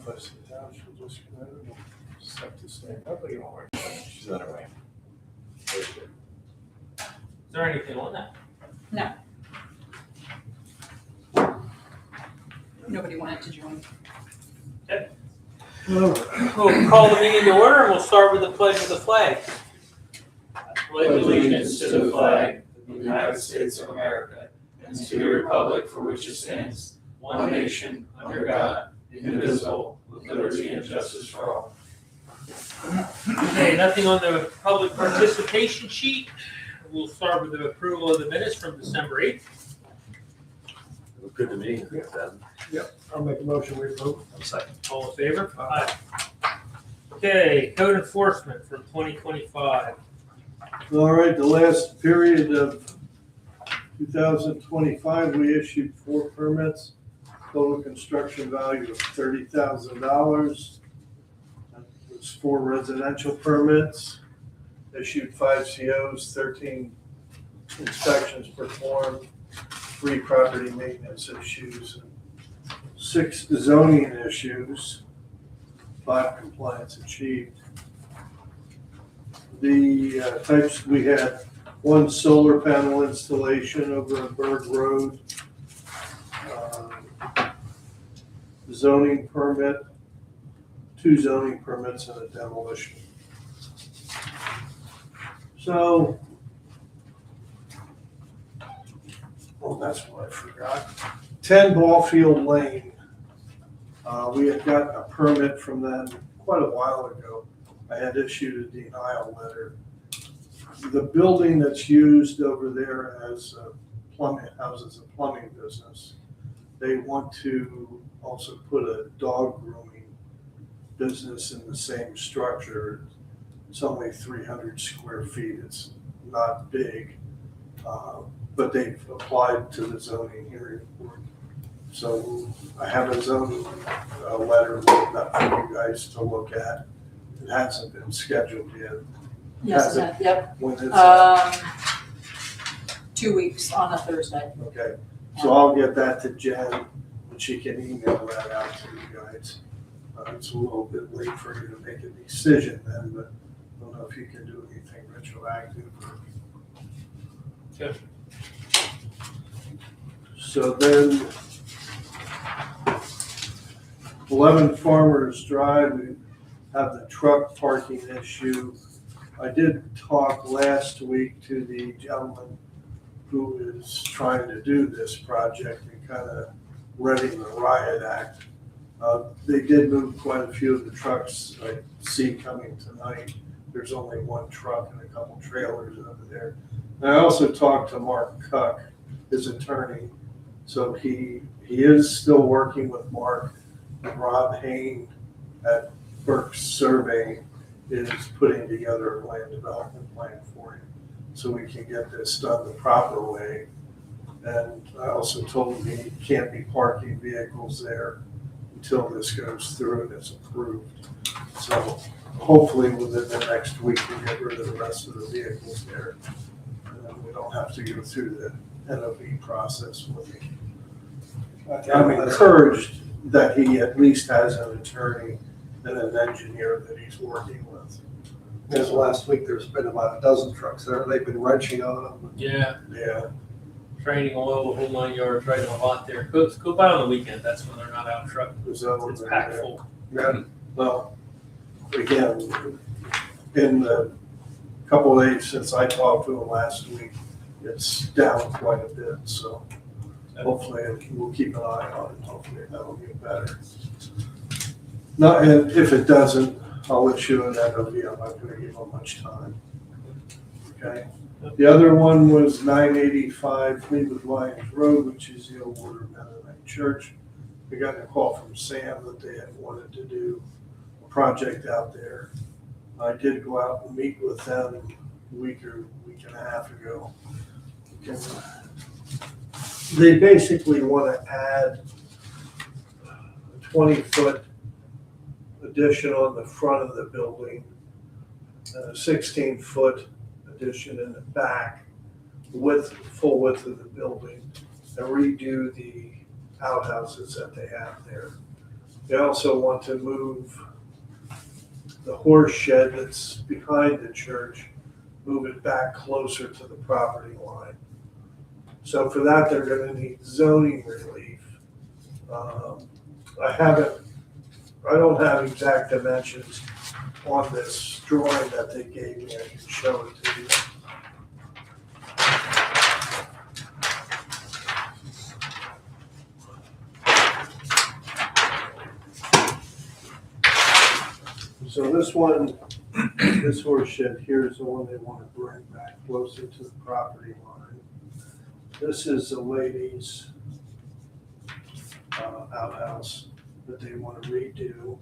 if I sit down, she'll just, I don't know, just have to stand up. Hopefully you won't worry. She's on her way. Is there anything on that? Nobody wanted to join. We'll call the meeting to order and we'll start with the pledge of the flag. Pledge allegiance to the flag of the United States of America and to the republic for which it stands, one nation, under God, indivisible, with liberty and justice for all. Okay, nothing on the public participation sheet. We'll start with the approval of the minutes from December 8th. Looked good to me. I'll make a motion, we approve. Second. All in favor? Aye. Okay, code enforcement from 2025. All right, the last period of 2025, we issued 4 permits, total construction value of $30,000. It was 4 residential permits, issued 5 COs, 13 inspections performed, 3 property maintenance issues, and 6 zoning issues, 5 compliance achieved. The types, we had 1 solar panel installation over on Berg Road, zoning permit, 2 zoning permits and a demolition. So, oh, that's what I forgot. 10 Ballfield Lane. We had gotten a permit from them quite a while ago. I had issued a denial letter. The building that's used over there as a plumbing, houses a plumbing business. They want to also put a dog grooming business in the same structure. It's only 300 square feet. It's not big, but they've applied to the zoning hearing board. So I have a zoning letter for you guys to look at. It hasn't been scheduled yet. Yes, yep. When is that? 2 weeks on a Thursday. Okay, so I'll get that to Jen, and she can email that out to you guys. It's a little bit late for you to make a decision then, but I don't know if you can do anything retroactive. Okay. So then, 11 Farmers Drive, we have the truck parking issue. I did talk last week to the gentleman who is trying to do this project and kind of readying the riot act. They did move quite a few of the trucks I see coming tonight. There's only 1 truck and a couple trailers over there. And I also talked to Mark Cuck, his attorney. So he is still working with Mark, and Rob Hain at Burke's Surveying is putting together a land development plan for him so we can get this done the proper way. And I also told him he can't be parking vehicles there until this goes through and is approved. So hopefully within the next week we'll get rid of the rest of the vehicles there. And then we don't have to go through the NOV process with him. I'm encouraged that he at least has an attorney and an engineer that he's working with. Because last week there's been about a dozen trucks there. They've been wrenching on them. Yeah, Yeah, training oil, the whole 9 yards, right in a lot there. Go by on the weekend, that's when they're not out trucking. there's that one It's there. packed full. Yeah. Well, again, in the couple of days since I talked to him last week, it's down quite a bit, so hopefully we'll keep an eye on it. Hopefully that'll get better. No, and if it doesn't, I'll issue an NOV. I'm not gonna give them much time. Okay? The other one was 985 Fleetwood Lions Road, which is the old Order of Mennonite Church. We got a call from Sam that they had wanted to do a project out there. I did go out and meet with them a week and a half ago. They basically want to add a 20-foot addition on the front of the building, a 16-foot addition in the back, full width of the building, and redo the outhouses that they have there. They also want to move the horse shed that's behind the church, move it back closer to the property line. So for that, they're gonna need zoning relief. I don't have exact dimensions on this drawing that they gave me. I can show it to you. So this one, this horse shed here is the one they want to bring back closer to the property line. This is the ladies' outhouse that they want to redo.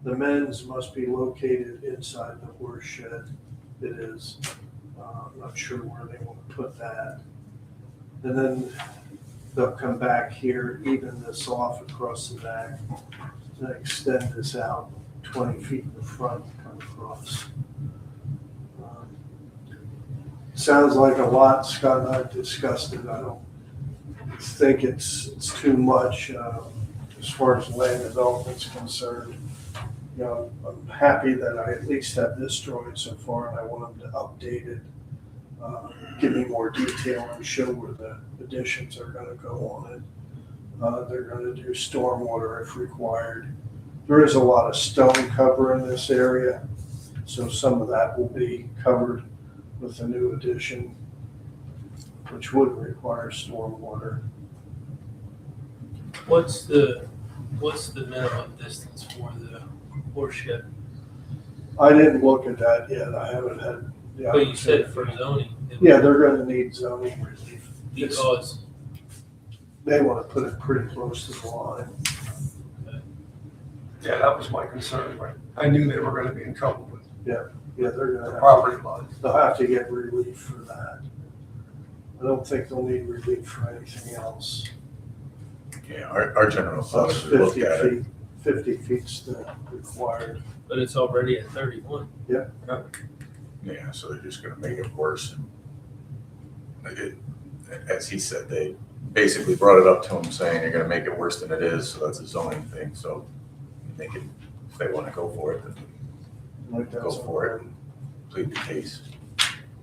The men's must be located inside the horse shed. It is. I'm not sure where they want to put that. And then they'll come back here, even this off across the back, and extend this out 20 feet in the front and come across. Sounds like a lot. Scott and I discussed it. I don't think it's too much as far as land development's concerned. You know, I'm happy that I at least have this drawing so far, and I want them to update it, give me more detail and show where the additions are gonna go on it. They're gonna do stormwater if required. There is a lot of stone cover in this area, so some of that will be covered with the new addition, which would require stormwater. What's the minimum distance for the horse shed? I didn't look at that yet. I haven't had the But you said opportunity. for zoning. Yeah, they're gonna need zoning relief. Because, They wanna put it pretty close to the line. Yeah, that was my concern, right? I knew they were gonna be in trouble with Yeah, they're the gonna have, property line. they'll have to get relief for that. I don't think they'll need relief for anything else. Yeah, our general So thoughts, we looked 50 at it. feet, 50 feet's still required. but it's already at 31. Yeah, so they're just gonna make it worse. As he said, they basically brought it up to him saying you're gonna make it worse than it is, so that's a zoning thing, so they can, if they wanna go for it, then Like go that's for it, plead the case.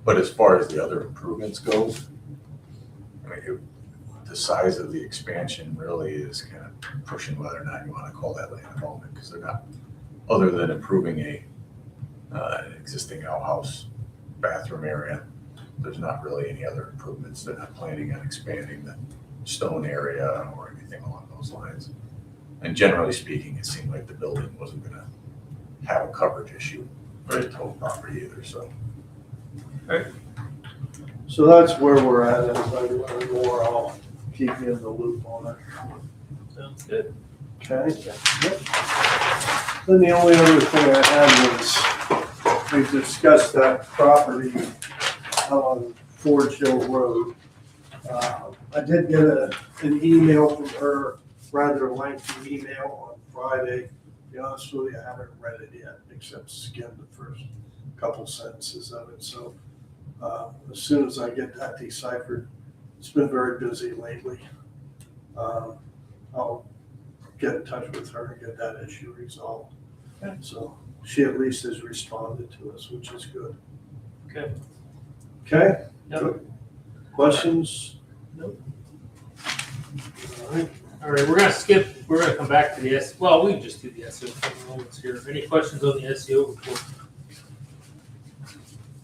But as far as the other improvements go, I mean, the size of the expansion really is kind of pushing whether or not you wanna call that land development, because they're not, other than improving an existing outhouse bathroom area, there's not really any other improvements. They're not planning on expanding the stone area or anything along those lines. And generally speaking, it seemed like the building wasn't gonna have a coverage issue for the total property either, so. So that's where we're at. As I learn more, I'll keep you in the loop on it. Sounds good. Okay? Yep. Then the only other thing I had was, we discussed that property on Forge Hill Road. I did get an email from her, rather lengthy email on Friday. To be honest with you, I haven't read it yet, except skimmed the first couple sentences of it. So as soon as I get that deciphered, it's been very busy lately. I'll get in touch with her and get that issue resolved. Okay. So she at least has responded to us, which is good. Okay. Okay? Yep. Good. Questions? Nope. All right. All right, we're gonna come back to the well, we can just do the SEO for the moments here. Any questions on the SEO report?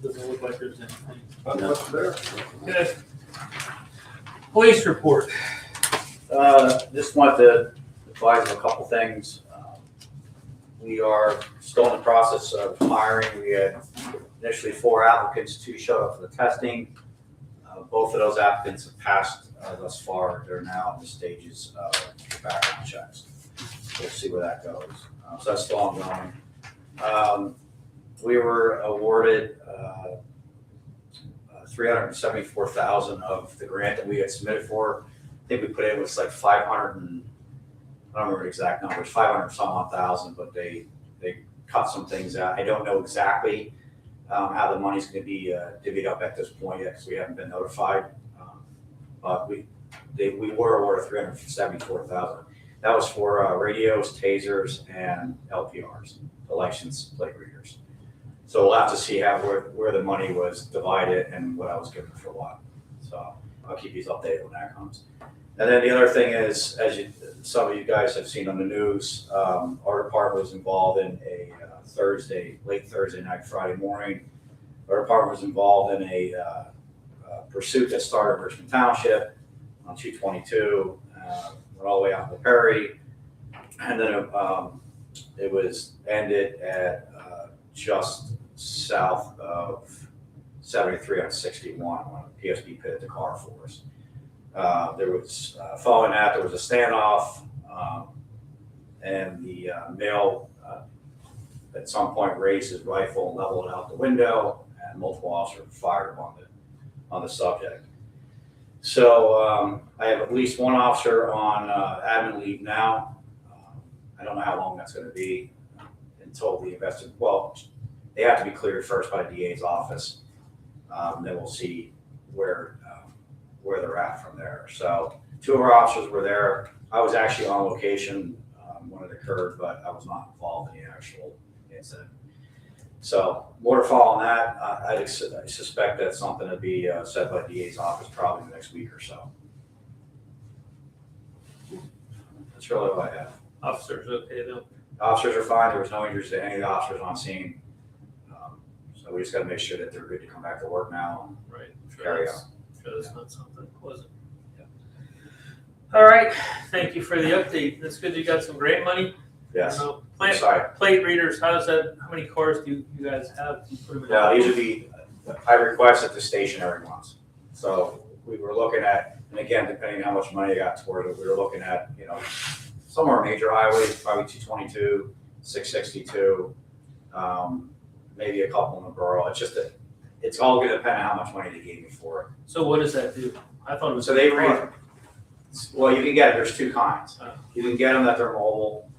Doesn't look like there's anything. Not much there. Okay. Police report. Just wanted to advise of a couple things. We are still in the process of hiring. We had initially 4 applicants, 2 showed up for the testing. Both of those applicants have passed thus far. They're now in the stages of background checks. We'll see where that goes. So that's still ongoing. We were awarded $374,000 of the grant that we had submitted for. I think we put in was like 500 and I don't remember the exact numbers, 500 some odd thousand, but they cut some things out. I don't know exactly how the money's going to be divvied up at this point yet because we haven't been notified. But we were awarded $374,000. That was for radios, tasers, and LPRs, the license plate readers. So we'll have to see where the money was divided and what I was given for what. So I'll keep you updated when that comes. And then the other thing is, some of you guys have seen on the news, our department was involved in a late Thursday night, Friday morning. Our department was involved in a pursuit that started in Richmond Township on 222, went all the way out to Perry, and then it was ended at just south of 73 on 61 when PSB pitted the car for us. There was, following that, there was a standoff, and the male at some point raised his rifle and leveled it out the window, and multiple officers fired on the subject. So I have at least one officer on admin leave now. I don't know how long that's going to be until the well, they have to be cleared first by the DA's office. Then we'll see where they're at from there. So 2 of our officers were there. I was actually on location when it occurred, but I was not involved in the actual incident. So more to follow on that. I suspect that's something to be said by DA's office probably in the next week or so. That's really all I have. Officers okay though? Officers are fine. There was no injuries to any of the officers on scene. So we just got to make sure that they're good to come back to work now Right. and carry on. Sure that's not something pleasant. All right, thank you for the update. That's good you got some grant money. Yes. Plant, Sorry. plate readers, how's that, how many cars do you guys have? Do you put them in? Now, these would be, I requested the stationary ones. So we were looking at, and again, depending on how much money I got toward it, we were looking at, somewhere major highways, probably 222, 662, maybe a couple in the borough. It's just that it's all going to depend on how much money they gave me for it. So what does that do? I thought it was. So they read, well, you can get, there's 2 kinds. Oh. You can get them that they're mobile,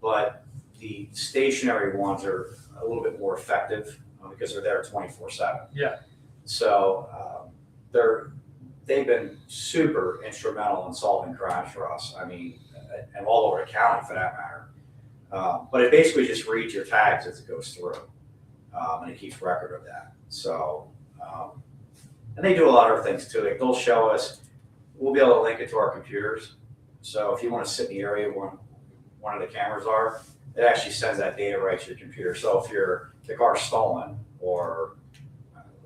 but the stationary ones are a little bit more effective because they're there 24/7. Yeah. So they've been super instrumental in solving crimes for us. I mean, and all over the county for that matter. But it basically just reads your tags as it goes through, and it keeps record of that. So, and they do a lot of things too. Like they'll show us, we'll be able to link it to our computers. So if you want to sit in the area where one of the cameras are, it actually sends that data right to your computer. So if the car's stolen or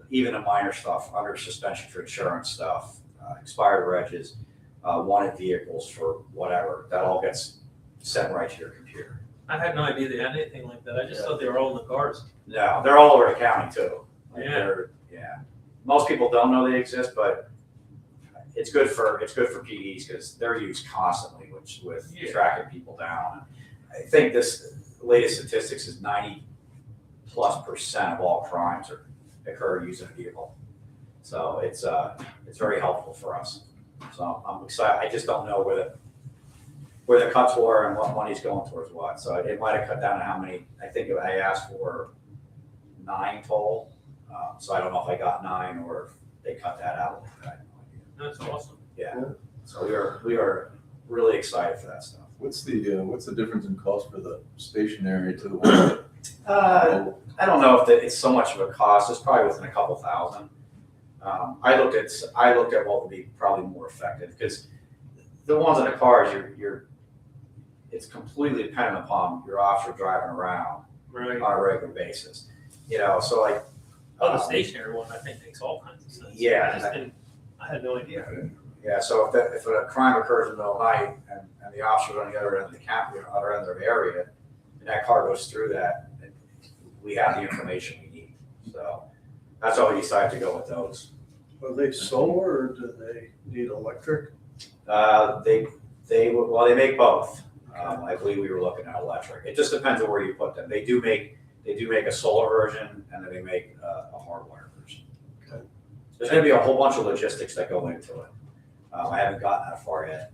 even a minor stuff, under suspension for insurance stuff, expired regs, wanted vehicles for whatever, that all gets sent right to your computer. I had no idea they had anything like that. I just thought they were all in the cars. No, they're all over the county too. Yeah. Yeah. Most people don't know they exist, but it's good for PDs because they're used constantly with tracking people down. I think this latest statistics is 90+% of all crimes occur using a vehicle. So it's very helpful for us. So I'm excited. I just don't know where the cuts were and what money's going towards what. So it might have cut down to how many. I think I asked for 9 total. So I don't know if I got 9 or if they cut that out. I have no idea. That's awesome. Yeah. So we are really excited for that stuff. What's the difference in cost for the stationary to the one? I don't know if it's so much of a cost. It's probably within a couple thousand. I looked at what would be probably more effective because the ones in the cars, it's completely dependent upon your officer driving around Right. on a regular basis. So like. The stationary one, I think, makes all kinds of sense. Yeah. I had no idea. Yeah, so if a crime occurs in the middle of the night and the officer's on the other end of the other end of the area, and that car goes through that, we have the information we need. So that's why we decided to go with those. Are they solar or do they need electric? They make both. I believe we were looking at electric. It just depends on where you put them. They do make a solar version and then they make a hardwire version. Okay. There's going to be a whole bunch of logistics that go into it. I haven't gotten that far yet.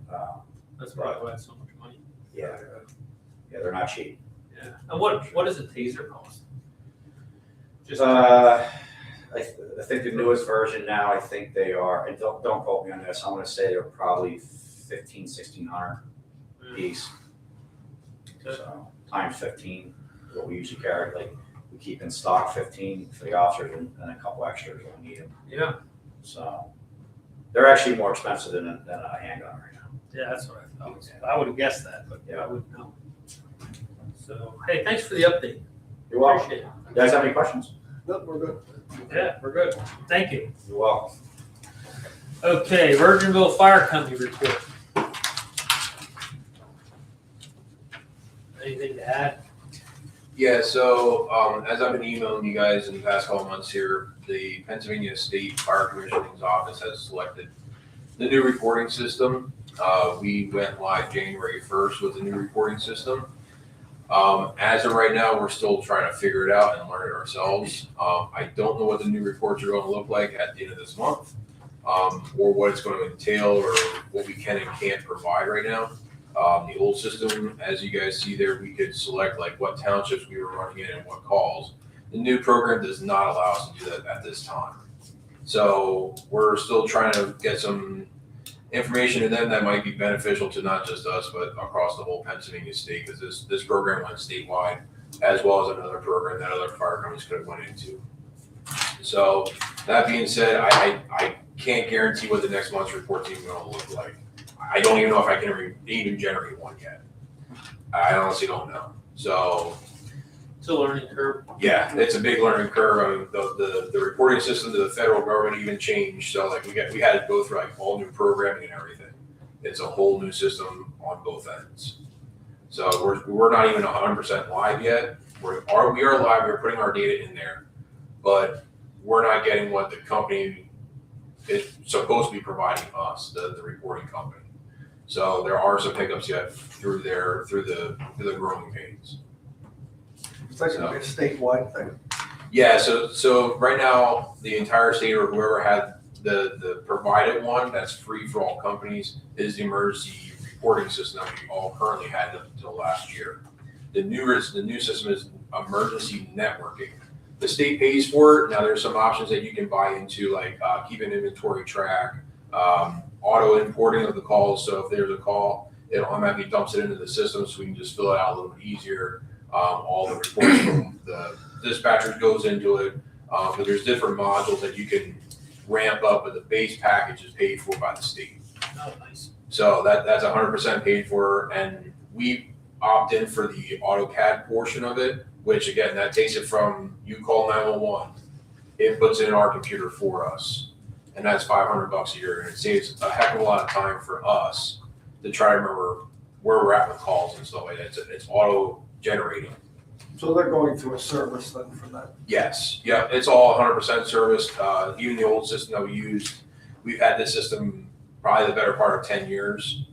That's probably why it's so much money. Yeah, they're not cheap. Yeah. And what does a taser cost? Just I think the newest version now, I think they are, and don't quote me on this, I'm going to say they're probably $1,500, $1,600. piece. Good. So times 15 is what we usually carry. Like we keep in stock 15 for the officers and a couple extras when we need them. Yeah, So they're actually more expensive than a handgun right now. yeah, that's what I thought. I would have guessed that, but Yeah. I wouldn't know. So, hey, thanks for the update. You're welcome. Appreciate it. You guys have any questions? No, we're good. Yeah, we're good. Thank you. You're welcome. Okay, Virginville Fire Company report. Anything to add? Yeah, so as I've been emailing you guys in the past couple months here, the Pennsylvania State Fire Commissioner's office has selected the new reporting system. We went live January 1st with the new reporting system. As of right now, we're still trying to figure it out and learn it ourselves. I don't know what the new reports are going to look like at the end of this month, or what it's going to entail, or what we can and can't provide right now. The old system, as you guys see there, we could select like what townships we were running in and what calls. The new program does not allow us to do that at this time. So we're still trying to get some information to them that might be beneficial to not just us, but across the whole Pennsylvania state, because this program went statewide, as well as another program that other fire companies could have went into. So that being said, I can't guarantee what the next month's report's even going to look like. I don't even know if I can even generate one yet. I honestly don't know. So It's a learning curve. yeah, it's a big learning curve. I mean, the reporting system to the federal government even changed. So like we had to go through like all new programming and everything. It's a whole new system on both ends. So we're not even 100% live yet. We are live. We're putting our data in there, but we're not getting what the company is supposed to be providing us, the reporting company. So there are some hiccups yet through the growing pains. It's like a statewide thing. Yeah, so right now, the entire state or whoever had the provided one that's free for all companies is the emergency reporting system that we all currently had until last year. The new system is emergency networking. The state pays for it. Now there's some options that you can buy into, like keep an inventory track, auto importing of the calls. So if there's a call, it automatically dumps it into the system so we can just fill it out a little bit easier. All the reports from the dispatchers goes into it, but there's different modules that you can ramp up, but the base package is paid for by the state. Oh, nice. So that's 100% paid for, and we opt in for the AutoCAD portion of it, which again, that takes it from you call 911, it puts it in our computer for us, and that's $500 a year, and it saves a heck of a lot of time for us to try to remember where we're at with calls and stuff like that. It's auto generating. So they're going through a service then for that. Yes, yeah, it's all 100% serviced. Even the old system that we used, we've had this system probably the better part of 10 years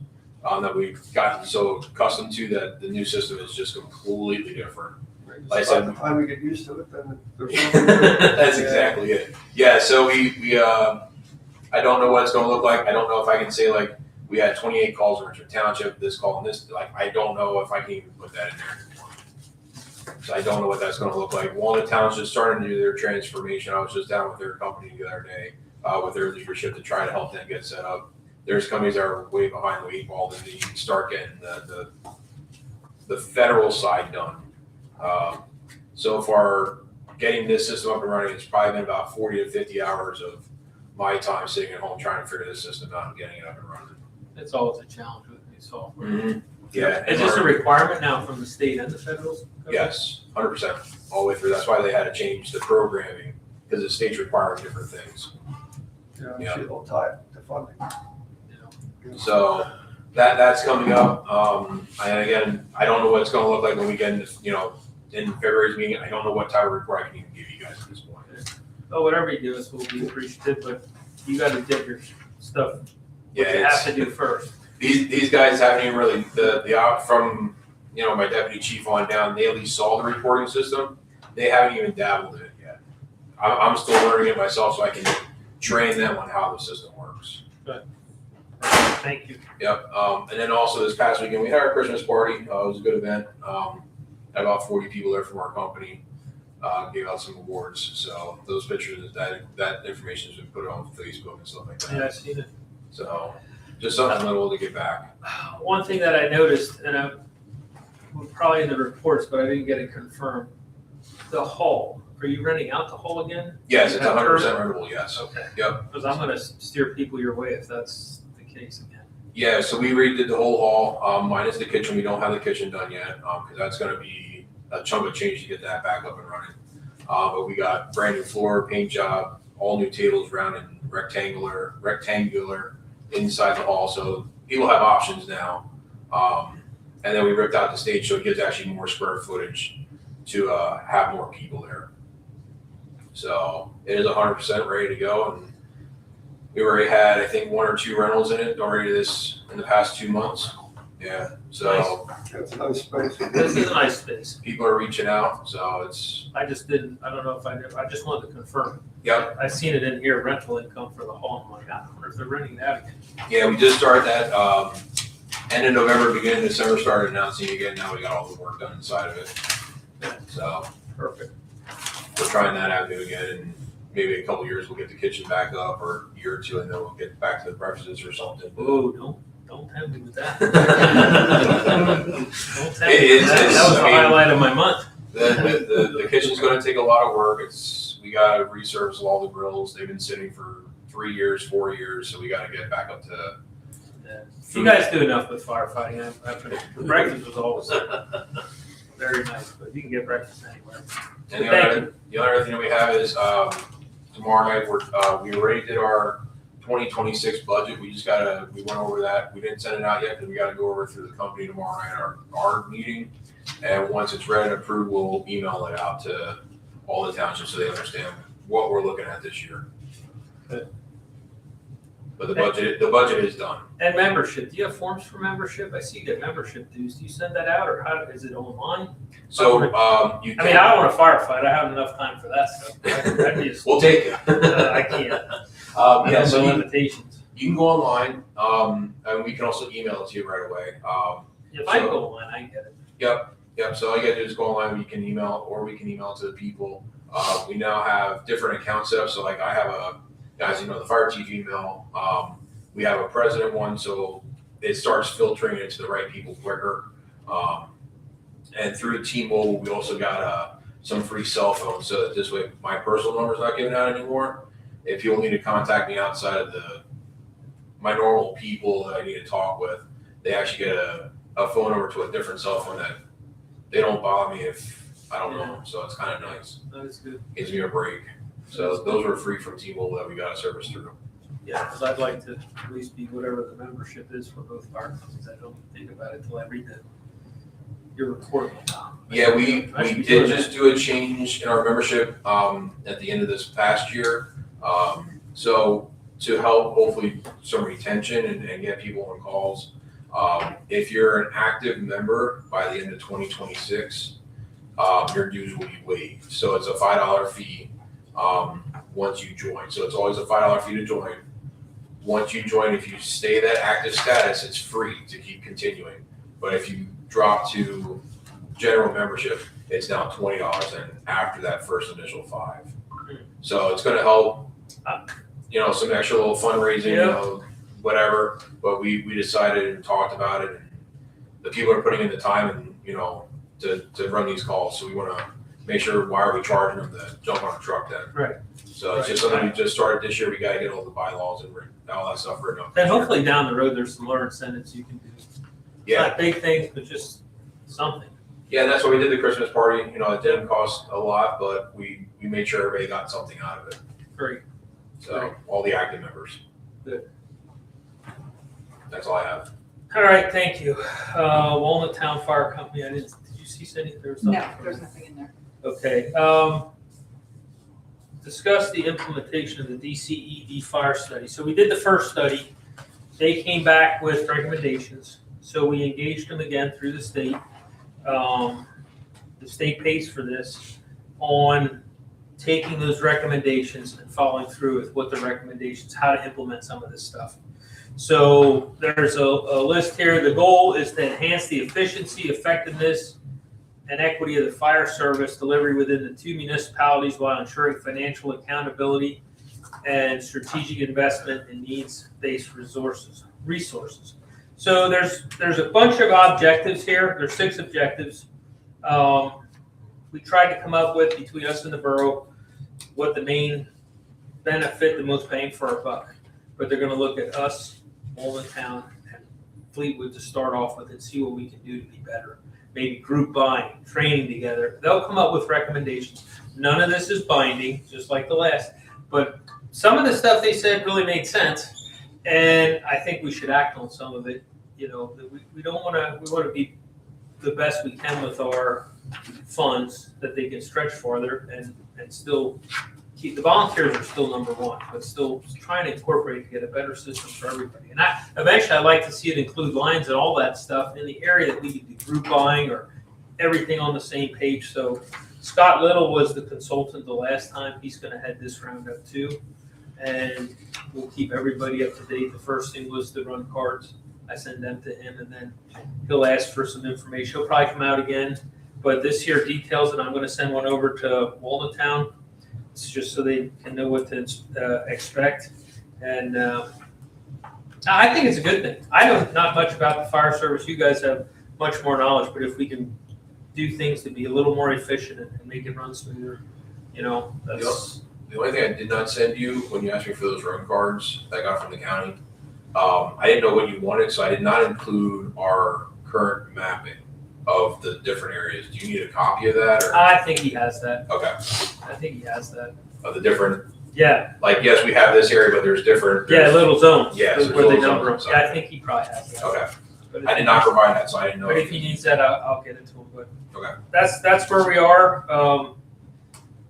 that we've gotten so accustomed to that the new system is just completely different. Like I By said, the time we get used to it, then there's nothing to it. that's exactly it. Yeah, so we I don't know what it's going to look like. I don't know if I can say like we had 28 calls in Richmond Township, this call and this. Like I don't know if I can even put that in there anymore. So I don't know what that's going to look like. Walnut Town's just starting to do their transformation. I was just down with their company the other day with their leadership to try to help them get set up. There's companies that are way behind the eight ball that need to start getting the federal side done. So far, getting this system up and running, it's probably been about 40 to 50 hours of my time sitting at home trying to figure this system out and getting it up and running. It's always a challenge with new software. Mm-hmm. Yeah. Is this a requirement now from the state and the federal? Yes, 100%, all the way through. That's why they had to change the programming, because the state's requiring different things. Yeah, they'll tie it to funding. So that's coming up. And again, I don't know what it's going to look like when we get in February's meeting. I don't know what type of report I can even give you guys at this point. Oh, whatever you do, us will be appreciative, but you gotta get your stuff, what Yeah, you have to do first. These guys haven't even really from my deputy chief on down. They at least saw the reporting system. They haven't even dabbled in it yet. I'm still learning it myself, so I can train them on how the system works. Thank you. Yep. And then also this past weekend we had our Christmas party. It was a good event. Had about 40 people there from our company. Gave out some awards. So those pictures, that information has been put on Facebook and stuff like that. Yeah, I seen it. So just something little to get back. One thing that I noticed, and I was probably in the reports, but I didn't get it confirmed. The hall, are you renting out the hall again? Yes, it's 100% rentable, yes. Okay. Yep. Because I'm gonna steer people your way if that's the case again. Yeah, so we redid the whole hall, minus the kitchen. We don't have the kitchen done yet, because that's gonna be a chunk of change to get that back up and running. But we got brand new floor, paint job, all new tables, round and rectangular inside the hall, so people have options now. And then we ripped out the stage, so it gives actually more square footage to have more people there. So it is 100% ready to go, and we already had, I think, 1 or 2 rentals in it already in the past 2 months. Yeah, so It's a nice space. This is a nice space. people are reaching out, so it's, I just didn't, I don't know if I just wanted to confirm. yep. I seen it in here, rental income for the hall. I'm like, I wonder if they're renting that again. Yeah, we just started that, end of November, beginning of December, started announcing again. Now we got all the work done inside of it. So Perfect. we're trying that avenue again, and maybe a couple years we'll get the kitchen back up, or a year or 2, and then we'll get back to the breakfasts or something. Oh, don't tempt me with that. Don't tempt me with that. That was the highlight of my month. The kitchen's gonna take a lot of work. We gotta resurface all the grills. They've been sitting for 3 years, 4 years, so we gotta get back up to. You guys do enough with firefighting. The breakfast was always very nice, but you can get breakfast anywhere. And Thank the other thing that we have is, tomorrow night, we already did our 2026 budget. We went over that. We didn't send it out yet, because we gotta go over it through the company tomorrow night, our meeting. And once it's ready and approved, we'll email it out to all the townships so they understand what we're looking at this year. Good. But the budget is done. And membership, do you have forms for membership? I see you get membership dues. Do you send that out, or how, is it online? So, you I mean, I don't want to firefight. I have enough time for that stuff. I'd be a we'll take it. I can't. Yeah, Yeah, so no limitations. you can go online, and we can also email it to you right away. If I go online, I can get it. Yep, so all you gotta do is go online, we can email it to the people. We now have different account setups, so like I have guys, the fire chief email, we have a president one, so it starts filtering it to the right people quicker. And through T-Mobile, we also got some free cell phones, so that this way my personal number's not given out anymore. If you'll need to contact me outside of my normal people that I need to talk with, they actually get a phone number to a different cell phone that they don't bother me if I don't know them, so it's kind of nice. That is good. Gives me a break. So those were free from T-Mobile that we got a service through. Yeah, because I'd like to at least be whatever the membership is for both fire companies. I don't think about it until I read your report. Yeah, we I should be did doing just do a change in our membership at the end of this past year. So to help hopefully some retention and get people on calls, if you're an active member by the end of 2026, your dues will be waived. So it's a $5 fee once you join. So it's always a $5 fee to join. Once you join, if you stay that active status, it's free to keep continuing. But if you drop to general membership, it's now $20, and after that first initial $5. So it's going to help, some extra little fundraising, whatever. But we decided and talked about it, and the people are putting in the time and to run these calls. So we want to make sure, why are we charging them to jump on a truck then? Right. So it's just something we just started this year. We got to get all the bylaws and all that stuff written up. And hopefully down the road, there's some more incentives you can do. Yeah. Not big things, but just something. Yeah, and that's why we did the Christmas party. It didn't cost a lot, but we made sure everybody got something out of it. Great. So all the active members. Good. That's all I have. All right, thank you. Walnut Town Fire Company, did you see anything? There was something. No, there's nothing in there. Okay, discuss the implementation of the DCED fire study. So we did the first study. They came back with recommendations. So we engaged them again through the state. The state pays for this on taking those recommendations and following through with what the recommendations, how to implement some of this stuff. So there's a list here. The goal is to enhance the efficiency, effectiveness, and equity of the fire service delivery within the two municipalities while ensuring financial accountability and strategic investment in needs-based resources. So there's a bunch of objectives here. There's 6 objectives. We tried to come up with, between us and the borough, what the main benefit, the most bang for our buck. But they're gonna look at us, Walden Town, and Fleetwood to start off with and see what we can do to be better. Maybe group buying, training together. They'll come up with recommendations. None of this is binding, just like the last. But some of the stuff they said really made sense. And I think we should act on some of it. You know, we don't wanna, we wanna be the best we can with our funds that they can stretch farther and still keep, the volunteers are still number one, but still trying to incorporate to get a better system for everybody. And eventually I'd like to see it include lines and all that stuff in the area that we can do group buying or everything on the same page. So Scott Little was the consultant the last time. He's gonna head this roundup too. And we'll keep everybody up to date. The first thing was to run cards. I send them to him, and then he'll ask for some information. He'll probably come out again, but this here details it. I'm going to send one over to Walden Town. It's just so they can know what to expect. And I think it's a good thing. I know not much about the fire service. You guys have much more knowledge, but if we can do things to be a little more efficient and make it run smoother, you know, that's. The only thing I did not send you when you asked me for those road cards that I got from the county, I didn't know what you wanted, so I did not include our current mapping of the different areas. Do you need a copy of that, or? I think he has that. Okay, I think he has that. of the different, Yeah. like, yes, we have this area, but there's different. Yeah, little zones. Yeah, so where they little number them. zones, Yeah, I think he probably has that. Okay, But if I he did not needs- provide that, so I didn't know. But if he needs that, I'll get it to him. But Okay. that's where we are.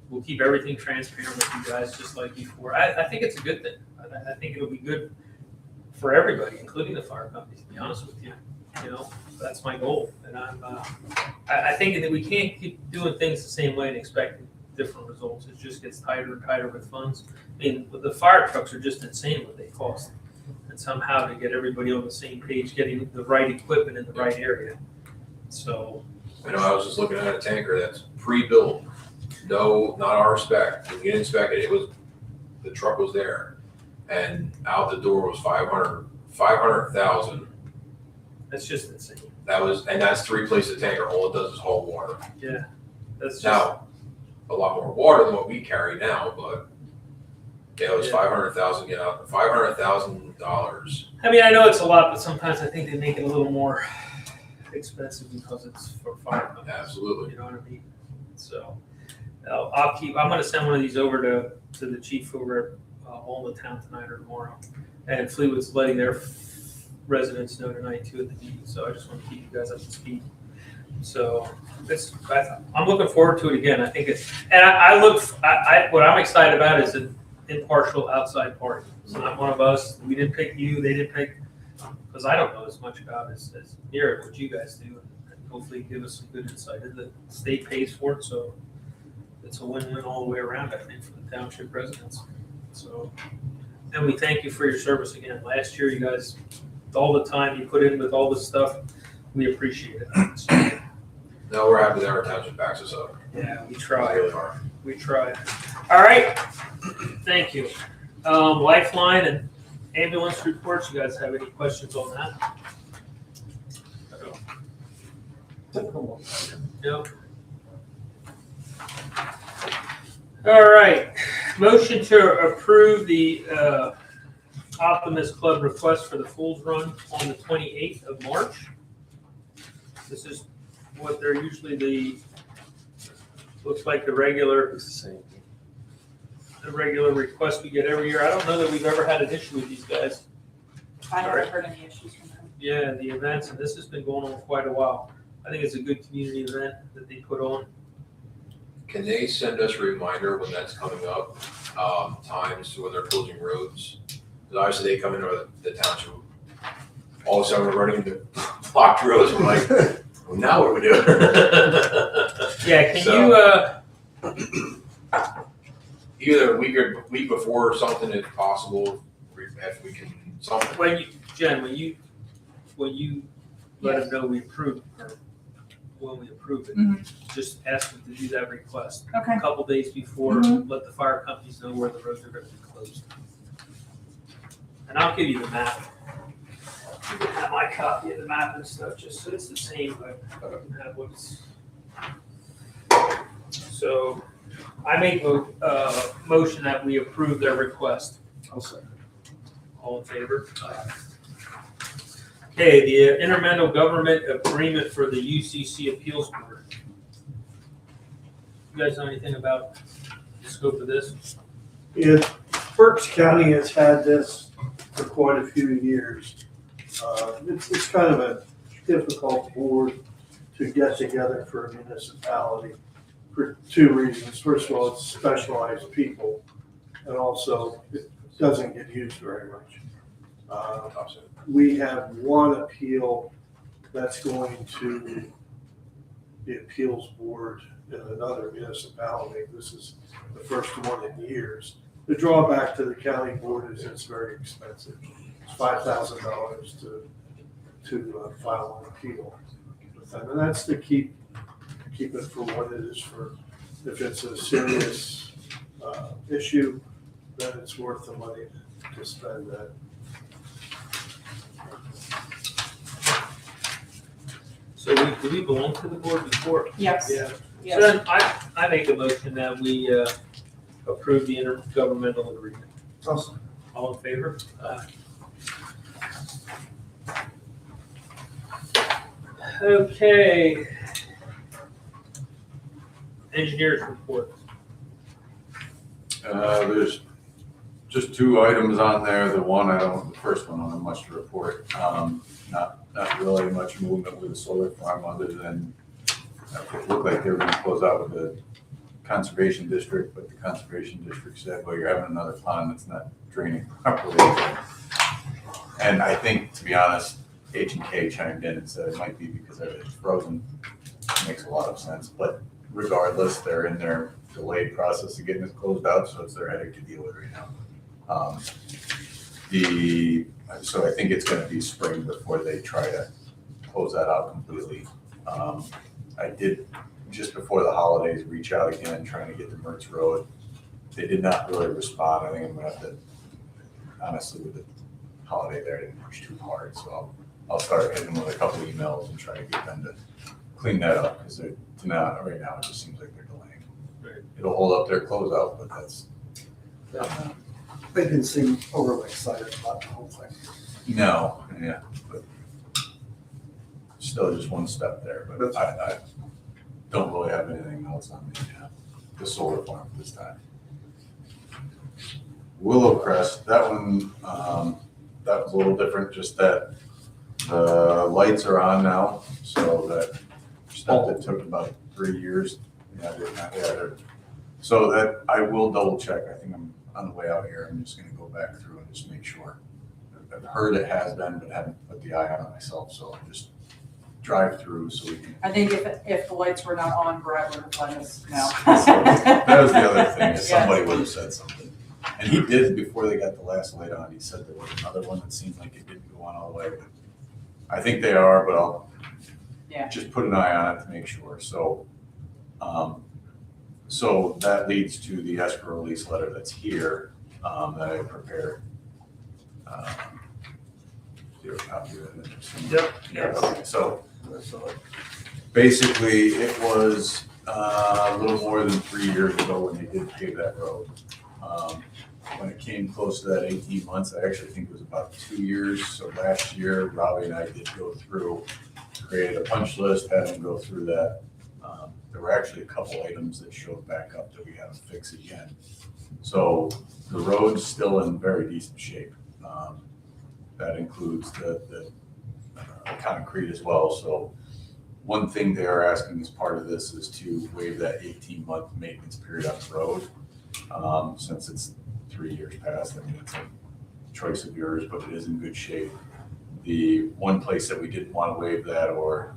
We'll keep everything transparent with you guys, just like before. I think it's a good thing. I think it'll be good for everybody, including the fire companies. To be honest with you, you know, that's my goal. And I think that we can't keep doing things the same way and expecting different results. It just gets tighter and tighter with funds. I mean, the fire trucks are just insane what they cost, and somehow to get everybody on the same page, getting the right equipment in the right area. So. I know, I was just looking at a tanker that's pre-built, no, not our spec, when we didn't inspect it, the truck was there, and out the door was 500,000. That's just insane. And that's to replace the tanker, all it does is haul water. Yeah, that's just, Now, a lot more water than what we carry now, but yeah, it was Yeah. 500,000, get out, $500,000. I mean, I know it's a lot, but sometimes I think they make it a little more expensive because it's for fire companies. Absolutely. You know what I mean? So, I'm gonna send one of these over to the chief over at Walden Town tonight or tomorrow. And Fleetwood's letting their residents know tonight too at the meeting, so I just want to keep you guys up to speed. So, I'm looking forward to it again. I think it's, and what I'm excited about is an impartial outside party. It's not one of us. We didn't pick you, they didn't pick, because I don't know as much about it as near what you guys do, and hopefully give us some good insight. And the state pays for it, so it's a win-win all the way around, I think, for the township residents. So, and we thank you for your service again. Last year, you guys, all the time you put in with all this stuff, we appreciate it. So, No, we're happy that our township backs us up. yeah, we We try. really are. We tried. All right. Thank you. Lifeline and ambulance reports. You guys have any questions on that? No. All right. Motion to approve the Optimist Club request for the Fools Run on the 28th of March. This is what they're usually looks like the regular request we get every year. I don't know that we've ever had an issue with these guys. I haven't heard any issues from them. Yeah, the events, and this has been going on quite a while. I think it's a good community event that they put on. Can they send us a reminder when that's coming up, times when they're closing roads? Because obviously they come into the township, all of a sudden we're running into blocked roads, we're like, well, now what do we do? Yeah, can So- Either a week before or something if possible, if we can, something. Jen, when you let them know we approved, or when we approve it, just ask them to do that request. Okay. A couple days before, let the fire companies know where the roads are gonna be closed. opposed. And I'll give you the map. You can have my copy of the map and stuff, just so it's the same, but have what's. So I make a motion that we approve their request. I'll say. All in favor? Okay, the intermental government agreement for the UCC Appeals Board. You guys know anything about the scope of this? Yeah, Berks County has had this for quite a few years. It's kind of a difficult board to get together for a municipality for two reasons. First of all, it's specialized people, and also it doesn't get used very much. We have one appeal that's going to the appeals board in another municipality. This is the first one in years. The drawback to the county board is it's very expensive. It's $5,000 to file an appeal with them, and that's to keep it for what it is. For if it's a serious issue, then it's worth the money to spend that. So do we belong to the board before? Yes, Yeah. So yes. then I make a motion that we approve the intergovernmental agreement. Awesome. All in favor? Okay. Engineers report. There's just two items on there. The first one, I don't have much to report. Not really much movement with the solar farm other than it looked like they were gonna close out with the conservation district, but the conservation district said, well, you're having another pond that's not draining properly. And I think, to be honest, H&K chimed in and said it might be because everything's frozen. Makes a lot of sense, but regardless, they're in their delayed process of getting it closed out, so it's their headache to deal with right now. So I think it's gonna be spring before they try to close that out completely. I did, just before the holidays, reach out again, trying to get to Mertz Road. They did not really respond. I think I'm gonna have to, honestly, with the holiday there, I didn't push too hard, so I'll start hitting them with a couple emails and try to get them to clean that up, because they're, right now, it just seems like they're delaying. Right. It'll hold up their closeout, but that's, They didn't seem overly excited about the whole thing. no, yeah, but still just one step there, but I don't really have anything else on the solar farm at this time. Willow Crest, that one, that was a little different, just that the lights are on now, so that stuff that took about 3 years, so that I will double check. I think I'm on the way out here. I'm just gonna go back through and just make sure. I've heard it has been, but haven't put the eye on it myself, so I'll just drive through so we can. I think if the lights were not on, Brad would have let us know. That was the other thing, is Yes. somebody would have said something. And he did, before they got the last light on, he said there was another one that seemed like it didn't go on all the way, but I think they are, but I'll Yeah. just put an eye on it to make sure. So, so that leads to the escrow release letter that's here, that I prepared. Do you have a copy of it? Yep. Yeah, okay. So basically, it was a little more than 3 years ago when they did pave that road. When it came close to that 18 months, I actually think it was about 2 years. So last year, Robbie and I did go through, created a punch list, had them go through that. There were actually a couple items that showed back up that we had to fix again. So the road's still in very decent shape. That includes the concrete as well. So one thing they are asking as part of this is to waive that 18-month maintenance period on the road. Since it's 3 years past, I mean, it's a choice of yours, but it is in good shape. The one place that we didn't want to waive that or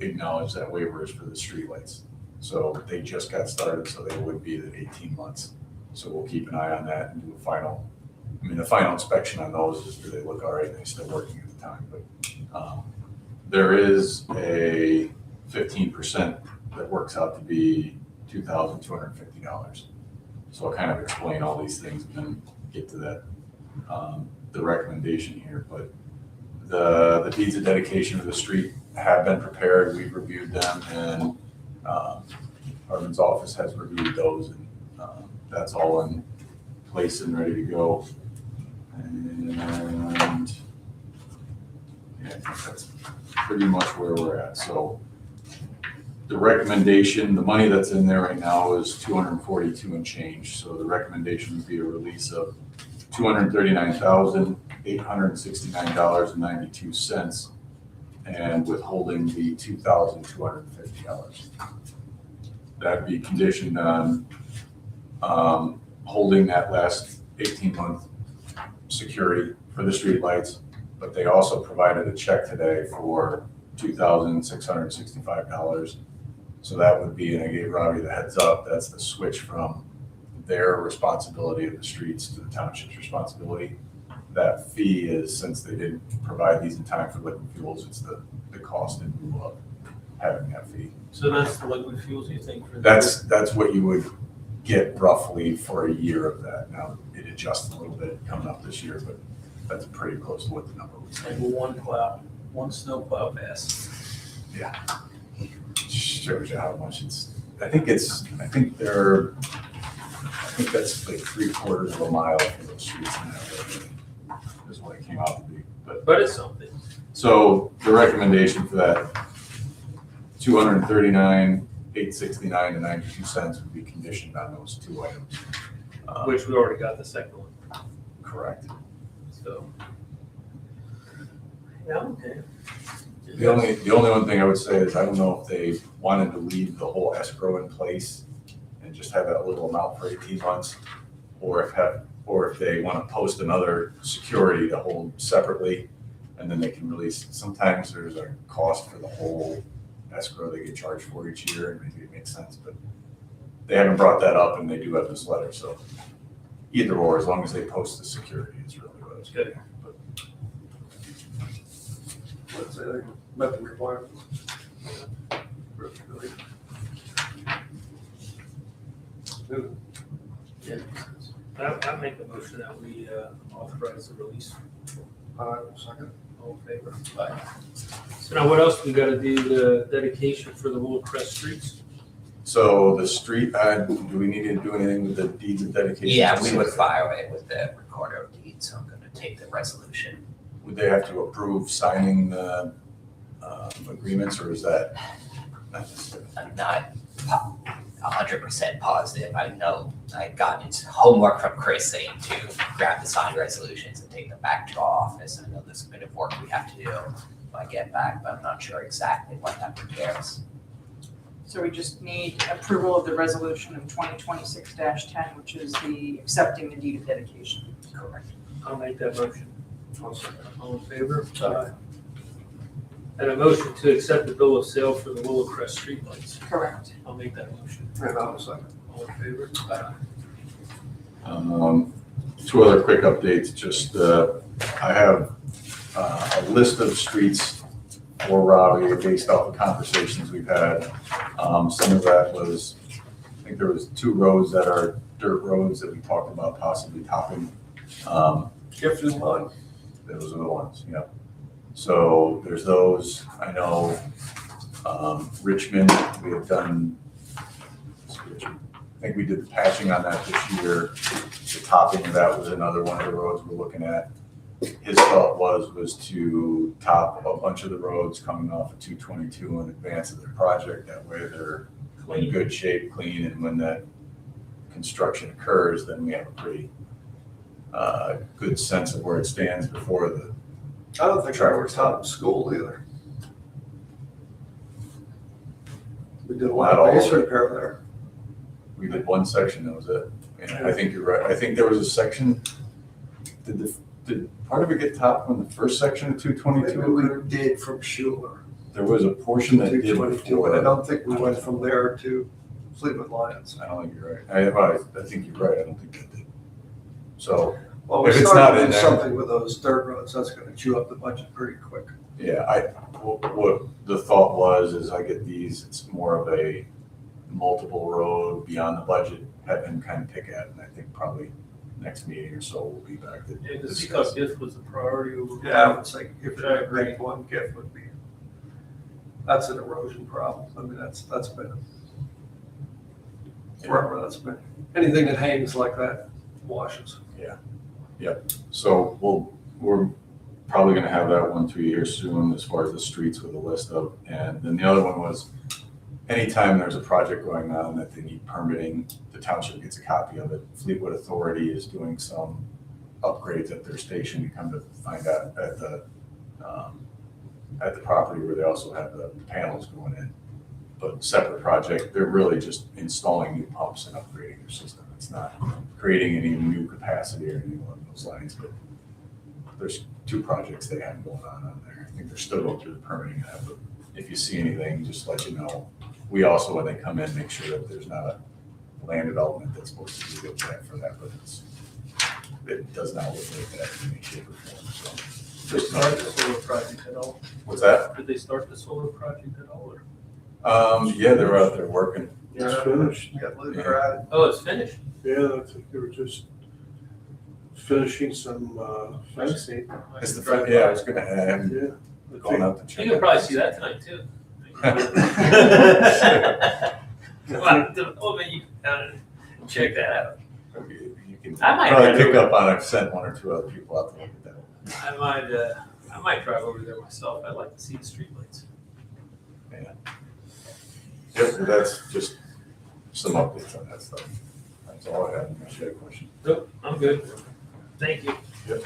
acknowledge that waiver is for the streetlights. So they just got started, so they would be the 18 months. So we'll keep an eye on that and do a final, the final inspection on those is, do they look all right? They're still working at the time, but there is a 15% that works out to be $2,250. So I'll kind of explain all these things and then get to that, the recommendation here. But the deeds of dedication of the street have been prepared, we've reviewed them, and Arvin's office has reviewed those, and that's all in place and ready to go. And yeah, I think that's pretty much where we're at. So the recommendation, the money that's in there right now is 242 and change. So the recommendation would be a release of $239,869.92 and withholding the $2,250. That'd be conditioned on holding that last 18-month security for the streetlights, but they also provided a check today for $2,665. So that would be, and I gave Robbie the heads up, that's the switch from their responsibility of the streets to the township's responsibility. That fee is, since they didn't provide these in time for liquid fuels, it's the cost in lieu of having that fee. So that's the liquid fuels you think for? That's what you would get roughly for a year of that. Now, it adjusts a little bit coming up this year, but that's pretty close to what the number was. Like one snow plow pass. Yeah. Shows you how much it's, I think that's like 3/4 of a mile for those streets in that area, is what it came out to be. But it's something. So the recommendation for that $239,869 and 92 cents would be conditioned on those two items. Which we already got the second one, Correct. so. Yeah, okay. The only one thing I would say is I don't know if they wanted to leave the whole escrow in place and just have that little amount for 18 months, or if they want to post another security to hold separately, and then they can release. Sometimes there's a cost for the whole escrow they get charged for each year, and maybe it makes sense, but they haven't brought that up, and they do have this letter, so either or, as long as they post the security, is really what it's Good. Let's say they met the requirements. I make the motion that we authorize the release. Second. All in favor? So now what else we gotta do, the dedication for the Willow Crest streets? So the street, do we need to do anything with the deeds of dedication? Yeah, we would file it with the recorder of deeds, so I'm gonna take the resolution. Would they have to approve signing the agreements, or is that not necessary? I'm not 100% positive. I know I got into homework from Chris saying to grab the signed resolutions and take them back to our office. I know there's a bit of work we have to do when I get back, but I'm not sure exactly what that entails. So we just need approval of the resolution of 2026-10, which is the accepting the deed of dedication. Correct. I'll make that motion. All in favor? And a motion to accept the bill of sale for the Willow Crest streetlights. Correct. I'll make that motion. And I'll second. All in favor? Two other quick updates, just, I have a list of streets for Robbie based off of conversations we've had. Some of that was, I think there was 2 roads that are dirt roads that we talked about possibly topping. Gifted line. Those are the ones, yeah. So there's those. I know Richmond, we have done, I think we did the patching on that this year. The topping of that was another one of the roads we're looking at. His thought was to top a bunch of the roads coming off of 222 in advance of their project. That way they're in good shape, clean, and when that construction occurs, then we have a pretty good sense of where it stands before the. I don't think I ever taught school either. We did a lot Not all of base of it. repair there. We did one section, that was it. And I think you're right. I think there was a section, did part of it get topped on the first section of 222? Maybe we did from Schuler There was a portion that to did 222, before but I that. don't think we went from there to Fleetwood Lions. I don't think you're right. I think you're right. I don't think that did. So, Well, we If it's started not in to do there- something with those dirt roads, that's gonna chew up the budget pretty quick. yeah, what the thought was, is I get these, it's more of a multiple road beyond the budget, have him kind of pick at, and I think probably next meeting or so we'll be back to Yeah, because discuss. Scott Gift was a priority over. Yeah, I would say if you're gonna grade one, gift would be, that's an erosion problem. I mean, that's been, forever that's been, anything that hangs like that washes. So we're probably gonna have that one to you here soon as far as the streets with a list of, and then the other one was anytime there's a project going on that they need permitting, the township gets a copy of it. Fleetwood Authority is doing some upgrades at their station. You come to find out at the property where they also have the panels going in. But separate project, they're really just installing new pumps and upgrading their system. It's not creating any new capacity or anything along those lines, but there's 2 projects they have going on there. I think they're still going through the permitting of that, but if you see anything, just let you know. We also, when they come in, make sure that there's not a land development that's supposed to be looked at for that, but it does not look like that in any shape or form, so. Did they start the solar project at all? What's that? Did they start the solar project at all? Or? Yeah, they're out there working. It's finished. You got Luke right. Oh, it's finished. Yeah, I think they were just finishing some fencing. It's the front, yeah, I was gonna have Yeah. I gone think- out to check. You can probably see that tonight too. Well, you can check that out. You can I might probably head pick over. up on it. I've sent 1 or 2 other people out to look at that. I might drive over there myself. I'd like to see the streetlights. Yep, that's just some updates on that stuff. That's all I have. Unless you have a question. Nope, I'm good. Thank you. Yep.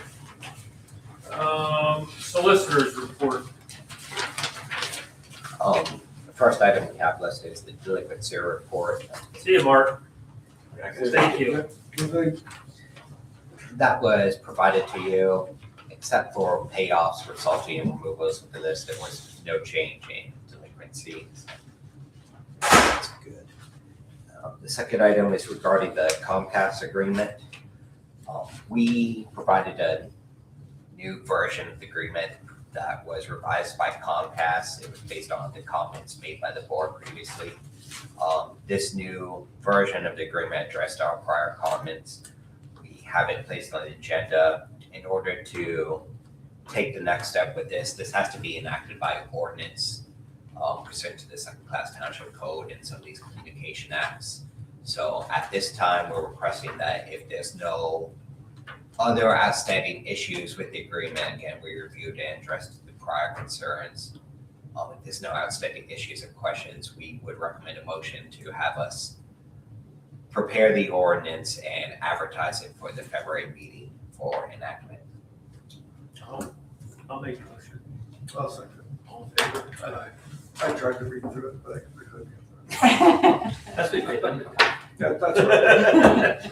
Solicitors report. The first item we have listed is the delinquent sewer report. See you, Mark. Thank you. That was provided to you, except for payoffs for salty and removals of the list. There was no change in delinquencies. That's good. The second item is regarding the Comcast agreement. We provided a new version of the agreement that was revised by Comcast. It was based on the comments made by the board previously. This new version of the agreement addressed our prior comments. We have it placed on the agenda in order to take the next step with this. This has to be enacted by ordinance pursuant to the Second Class Township Code and some of these communication acts. So at this time, we're requesting that if there's no other outstanding issues with the agreement, again, we reviewed and addressed the prior concerns. If there's no outstanding issues or questions, we would recommend a motion to have us prepare the ordinance and advertise it for the February meeting for enactment. I'll make a motion. I'll second. All in favor? I tried to read through it, but I couldn't get through it. That's what you've done. Yeah, that's right.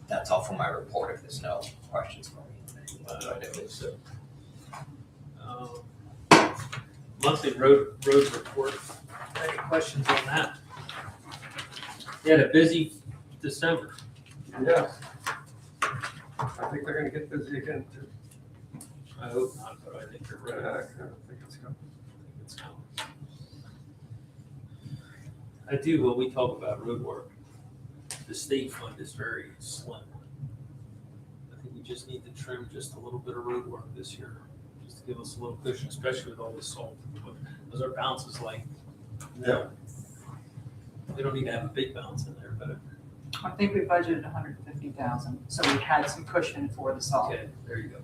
That's all for my report. If there's no questions for me. I don't think so. Monthly road report. Any questions on that? You had a busy December. Yeah. I think they're gonna get busy again too. I hope not, but I think you're I right. think it's coming. It's coming. I do, when we talk about road work, the state fund is very slim. I think we just need to trim just a little bit of road work this year, just to give us a little cushion, especially with all this salt. Because our bounce is like, no. We don't need to have a big bounce in there, but I think we budgeted 150,000, so we had some cushion for the salt. okay, there you go.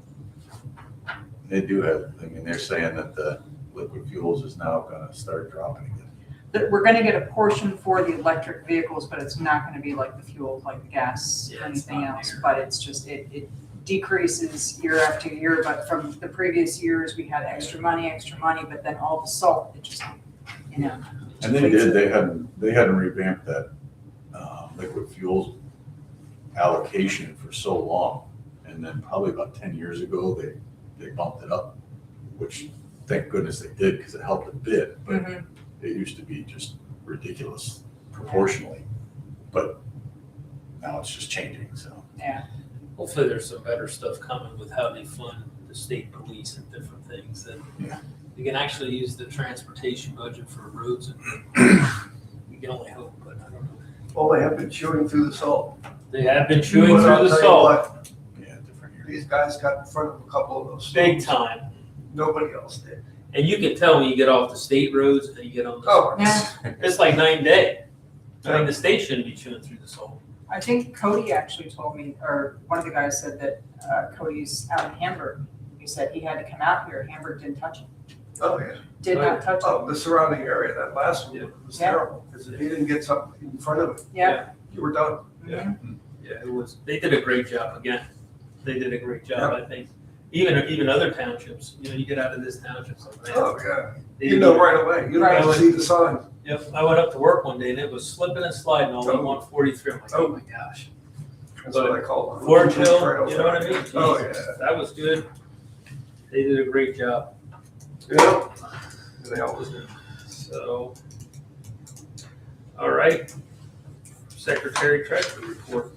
They do have, I mean, they're saying that the liquid fuels is now gonna start dropping again. That we're gonna get a portion for the electric vehicles, but it's not gonna be like the fuel, like the gas or Yeah, it's anything not else. near. But it's just, it decreases year after year, but from the previous years, we had extra money, but then all the salt, it just, you know. And they did, they hadn't revamped that liquid fuels allocation for so long. And then probably about 10 years ago, they bumped it up, which thank goodness they did because it helped a bit. But it used to be just ridiculous proportionally. But now it's just changing, so. Yeah. Hopefully there's some better stuff coming with how they fund the state police and different things that Yeah. You can actually use the transportation budget for roads and you can only hope, but I don't know. Well, they have been chewing through the salt. They have been chewing But I'll through the tell you salt what, Yeah, different years. these guys got in front of a couple of those. big storms. time. Nobody else did. And you can tell when you get off the state roads and you get on the, Oh, Yeah. it's like night and day. I mean, the state shouldn't be chewing through the salt. I think Cody actually told me, or one of the guys said that Cody's out in Hamburg. He said he had to come out here. Hamburg didn't touch him. oh, yeah. Did not touch him. Oh, the surrounding area, that last one was Yeah. terrible, because if you didn't get something in front of it, Yeah. you were done. Mhm. Yeah, it was, they did a great job again. They did a great job, I think. Even other townships, you know, you get out of this township, it's like, man. Oh, yeah. they You did- know right away. You don't have to Right. see the sign. Yep, I went up to work one day and it was slipping and sliding all on 143. I'm like, oh my gosh. That's what I call it. Forge Hill, you know what I mean? Oh, Jesus, yeah. That was good. They did a great job. Yeah. They always do. So, all right. Secretary Treasurer report.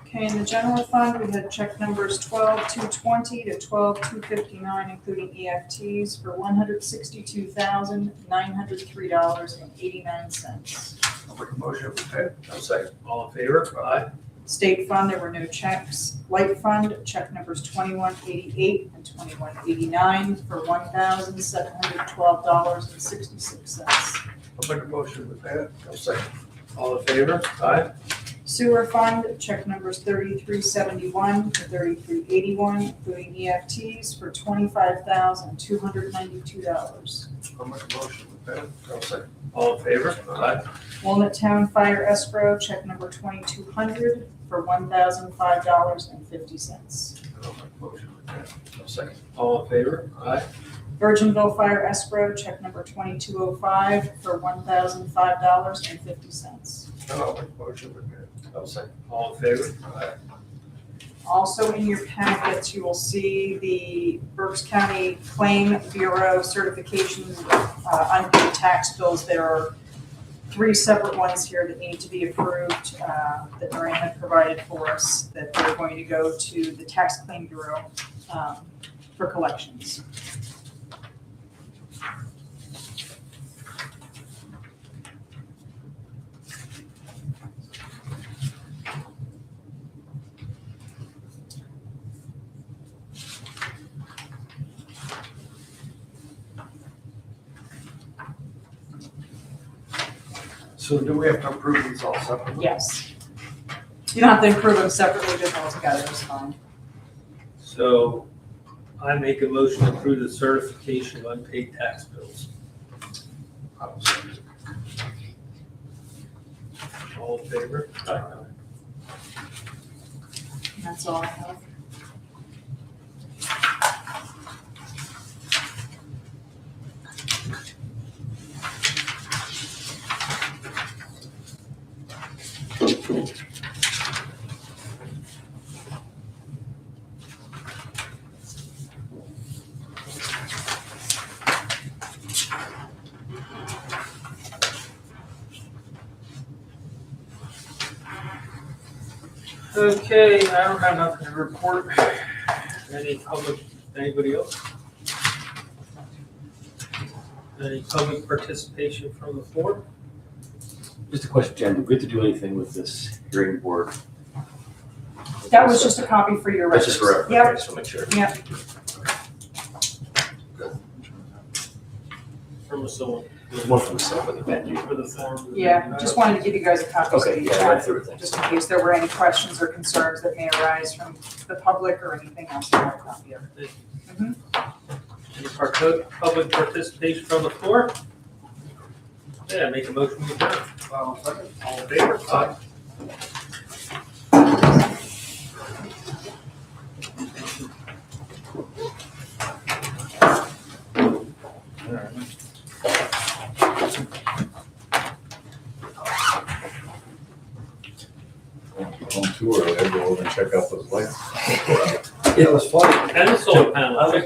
Okay, in the general fund, we had check numbers 12-220 to 12-259, including EFTs for $162,903.89. I'll make a motion with that. I'll say. All in favor? Aye. State fund, there were no checks. Light fund, check numbers 2188 and 2189 for $1,712.66. I'll make a motion with that. I'll say. All in favor? Aye. Sewer fund, check numbers 3371 to 3381, including EFTs for $25,292. I'll make a motion with that. I'll say. All in favor? Aye. Walnut Town Fire Escrow, check number 2200 for $1,005.50. I'll make a motion with that. I'll say. All in favor? Aye. Virginville Fire Escrow, check number 2205 for $1,005.50. I'll make a motion with that. I'll say. All in favor? Aye. Also in your packets, you will see the Berks County Claim Bureau certification, unpaid tax bills. There are 3 separate ones here that need to be approved, that Noreen had provided for us, that they're going to go to the Tax Claim Bureau, for collections. So do we have to approve these all separately? Yes. You don't have to approve them separately, just all together, it's fine. So I make a motion to approve the certification of unpaid tax bills. I'll say. All in favor? Aye. And that's all I have. Okay, I don't have nothing to report. Anybody else? Any public participation from the floor? Just a question, Jen, did we have to do anything with this hearing board? That was just a copy for your That's records. just for reference, Yep, I just want to make sure. yep. From someone? More from myself with the venue. For the form? Yeah, just wanted to give you guys a copy. so Okay, you yeah, I had read it, through it, thanks. just in case there were any questions or concerns that may arise from the public or anything else you have a copy of. Any public participation from the floor? Yeah, make a motion to adjourn. All in favor? Aye. On tour, I go over and check out those lights. It was funny. And the solar panel. I was-